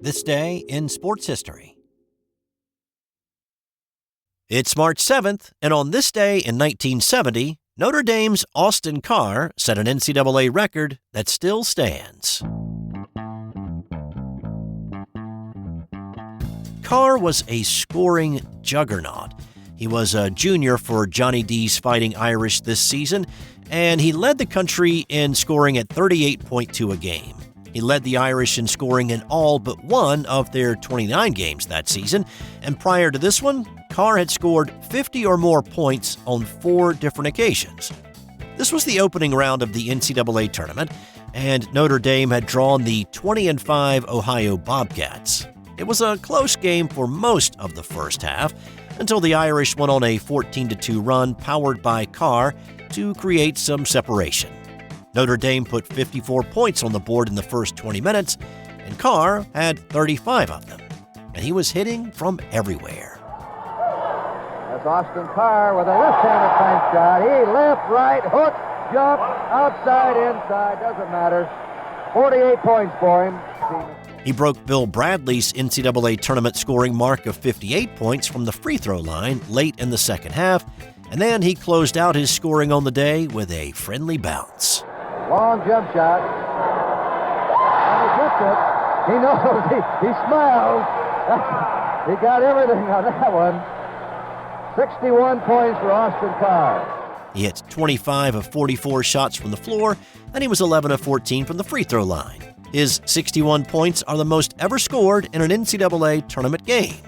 This day in sports history. It's March 7th, and on this day in 1970, Notre Dame's Austin Carr set an NCAA record that still stands. Carr was a scoring juggernaut. He was a junior for Johnny D's Fighting Irish this season, and he led the country in scoring at 38.2 a game. He led the Irish in scoring in all but one of their 29 games that season, and prior to this one, Carr had scored 50 or more points on 4 different occasions. This was the opening round of the NCAA tournament, and Notre Dame had drawn the 20-5 Ohio Bobcats. It was a close game for most of the first half, until the Irish went on a 14-2 run powered by Carr to create some separation. Notre Dame put 54 points on the board in the first 20 minutes, and Carr had 35 of them, and he was hitting from everywhere. That's Austin Carr with a left-handed bank shot. He left, right, hook, jump, outside, inside, doesn't matter. 48 points for him. He broke Bill Bradley's NCAA tournament scoring mark of 58 points from the free throw line late in the second half, and then he closed out his scoring on the day with a friendly bounce. Long jump shot. And he gets it. He knows. He smiles. He got everything on that one. 61 points for Austin Carr. He hit 25 of 44 shots from the floor, and he was 11 of 14 from the free throw line. His 61 points are the most ever scored in an NCAA tournament game.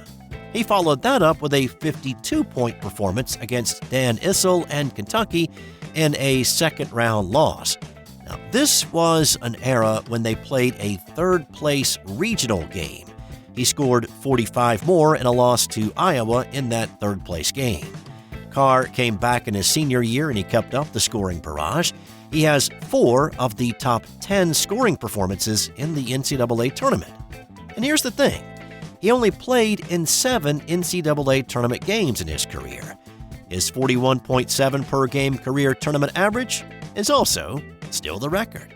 He followed that up with a 52-point performance against Dan Issel and Kentucky in a second-round loss. Now, this was an era when they played a third-place regional game. He scored 45 more in a loss to Iowa in that third-place game. Carr came back in his senior year and he kept up the scoring barrage. He has 4 of the top 10 scoring performances in the NCAA tournament. And here's the thing. He only played in 7 NCAA tournament games in his career. His 41.7 per game career tournament average is also still the record.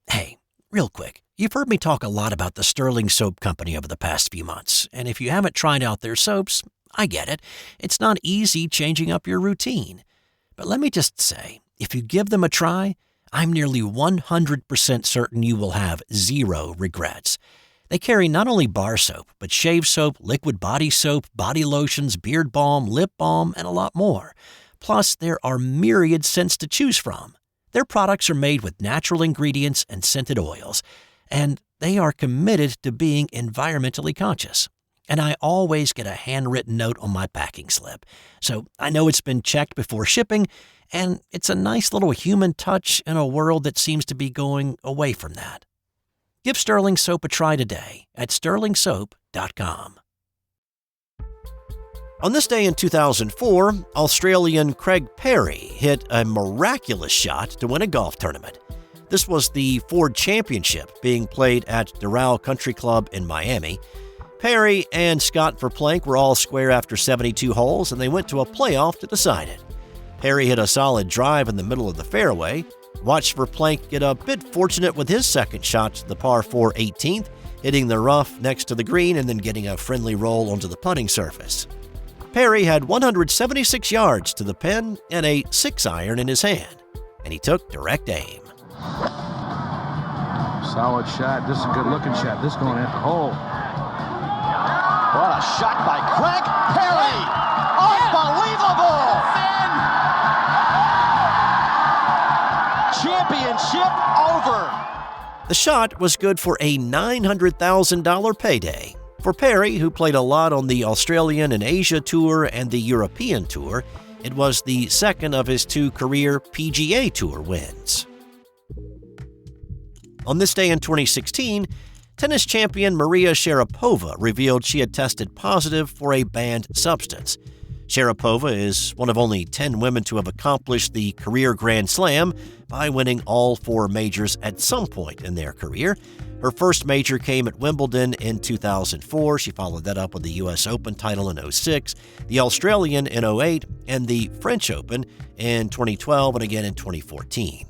Hey, real quick, you've heard me talk a lot about the Sterling Soap Company over the past few months, and if you haven't tried out their soaps, I get it. It's not easy changing up your routine. But let me just say, if you give them a try, I'm nearly 100% certain you will have 0 regrets. They carry not only bar soap, but shave soap, liquid body soap, body lotions, beard balm, lip balm, and a lot more. Plus, there are myriad scents to choose from. Their products are made with natural ingredients and scented oils, and they are committed to being environmentally conscious. And I always get a handwritten note on my packing slip, so I know it's been checked before shipping, and it's a nice little human touch in a world that seems to be going away from that. Give Sterling Soap a try today at sterlingsoap.com. On this day in 2004, Australian Craig Parry hit a miraculous shot to win a golf tournament. This was the Ford Championship being played at Doral Country Club in Miami. Parry and Scott Verplank were all square after 72 holes, and they went to a playoff to decide it. Parry hit a solid drive in the middle of the fairway. Watched Verplank get a bit fortunate with his second shot to the par 4 18th, hitting the rough next to the green and then getting a friendly roll onto the putting surface. Parry had 176 yards to the pin and a 6-iron in his hand, and he took direct aim. Solid shot. This is a good-looking shot. This going at the hole. What a shot by Craig Parry! Unbelievable! Championship over! The shot was good for a $900,000 payday. For Parry, who played a lot on the Australian and Asia Tour and the European Tour, it was the second of his 2 career PGA Tour wins. On this day in 2016, tennis champion Maria Sharapova revealed she had tested positive for a banned substance. Sharapova is one of only 10 women to have accomplished the career Grand Slam by winning all 4 majors at some point in their career. Her first major came at Wimbledon in 2004. She followed that up with the U.S. Open title in 2006, the Australian in 2008, and the French Open in 2012 and again in 2014.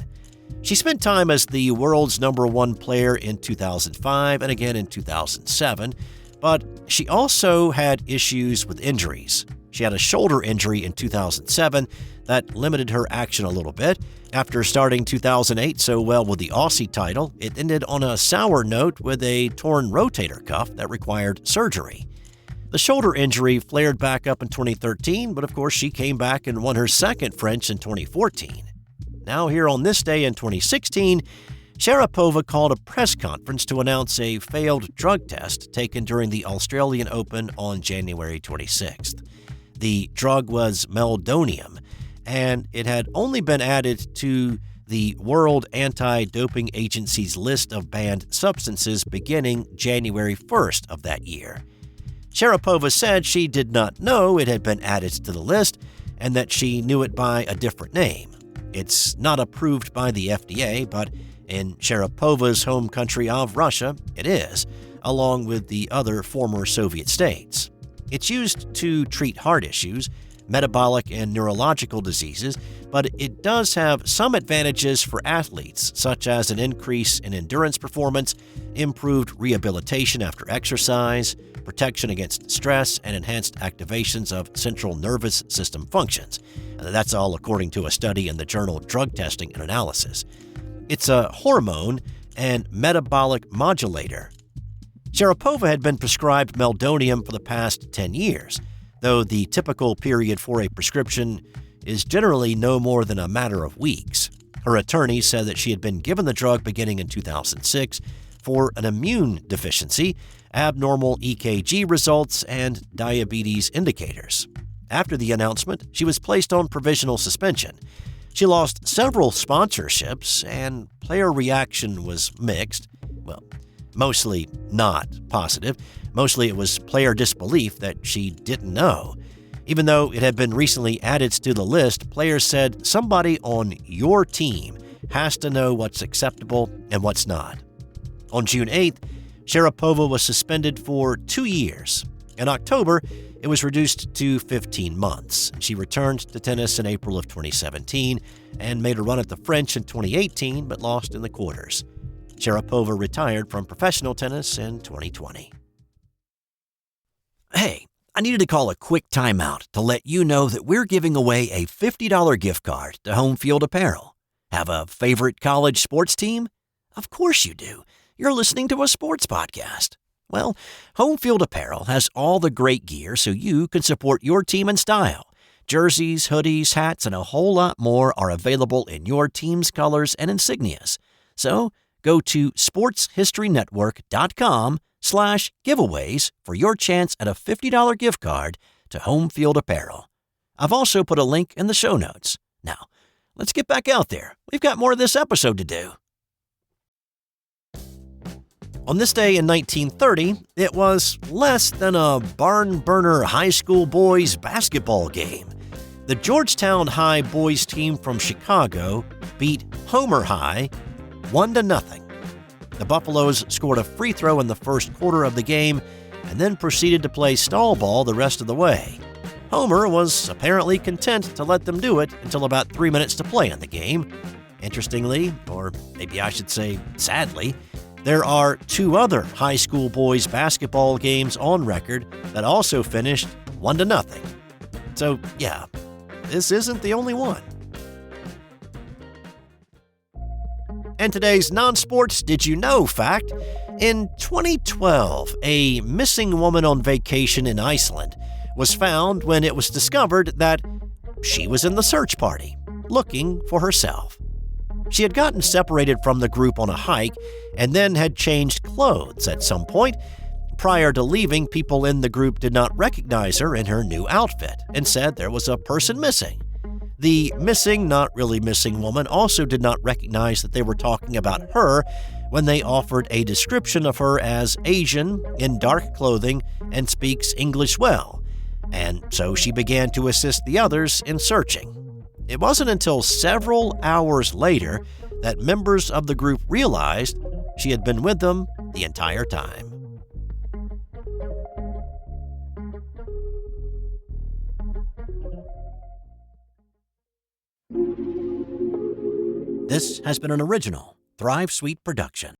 She spent time as the world's #1 player in 2005 and again in 2007, but she also had issues with injuries. She had a shoulder injury in 2007 that limited her action a little bit. After starting 2008 so well with the Aussie title, it ended on a sour note with a torn rotator cuff that required surgery. The shoulder injury flared back up in 2013, but of course she came back and won her second French in 2014. Now here on this day in 2016, Sharapova called a press conference to announce a failed drug test taken during the Australian Open on January 26th. The drug was meldonium, and it had only been added to the World Anti-Doping Agency's list of banned substances beginning January 1st of that year. Sharapova said she did not know it had been added to the list and that she knew it by a different name. It's not approved by the FDA, but in Sharapova's home country of Russia, it is, along with the other former Soviet states. It's used to treat heart issues, metabolic and neurological diseases, but it does have some advantages for athletes, such as an increase in endurance performance, improved rehabilitation after exercise, protection against stress, and enhanced activations of central nervous system functions. That's all according to a study in the journal Drug Testing and Analysis. It's a hormone and metabolic modulator. Sharapova had been prescribed meldonium for the past 10 years, though the typical period for a prescription is generally no more than a matter of weeks. Her attorney said that she had been given the drug beginning in 2006 for an immune deficiency, abnormal EKG results, and diabetes indicators. After the announcement, she was placed on provisional suspension. She lost several sponsorships, and player reaction was mixed. Well, mostly not positive. Mostly it was player disbelief that she didn't know. Even though it had been recently added to the list, players said somebody on your team has to know what's acceptable and what's not. On June 8th, Sharapova was suspended for 2 years. In October, it was reduced to 15 months. She returned to tennis in April of 2017 and made a run at the French in 2018, but lost in the quarters. Sharapova retired from professional tennis in 2020. Hey, I needed to call a quick timeout to let you know that we're giving away a $50 gift card to Homefield Apparel. Have a favorite college sports team? Of course you do. You're listening to a sports podcast. Well, Homefield Apparel has all the great gear so you can support your team in style. Jerseys, hoodies, hats, and a whole lot more are available in your team's colors and insignias. So go to sportshistorynetwork.com/giveaways for your chance at a $50 gift card to Homefield Apparel. I've also put a link in the show notes. Now, let's get back out there. We've got more of this episode to do. On this day in 1930, it was less than a barn burner high school boys basketball game. The Georgetown High boys team from Chicago beat Homer High 1-0. The Buffaloes scored a free throw in the first quarter of the game and then proceeded to play stall ball the rest of the way. Homer was apparently content to let them do it until about 3 minutes to play in the game. Interestingly, or maybe I should say sadly, there are 2 other high school boys basketball games on record that also finished 1-0. So yeah, this isn't the only one. And today's non-sports did you know fact: in 2012, a missing woman on vacation in Iceland was found when it was discovered that she was in the search party, looking for herself. She had gotten separated from the group on a hike and then had changed clothes at some point. Prior to leaving, people in the group did not recognize her in her new outfit and said there was a person missing. The missing, not really missing woman also did not recognize that they were talking about her when they offered a description of her as Asian, in dark clothing, and speaks English well, and so she began to assist the others in searching. It wasn't until several hours later that members of the group realized she had been with them the entire time. This has been an original Thrive Suite production.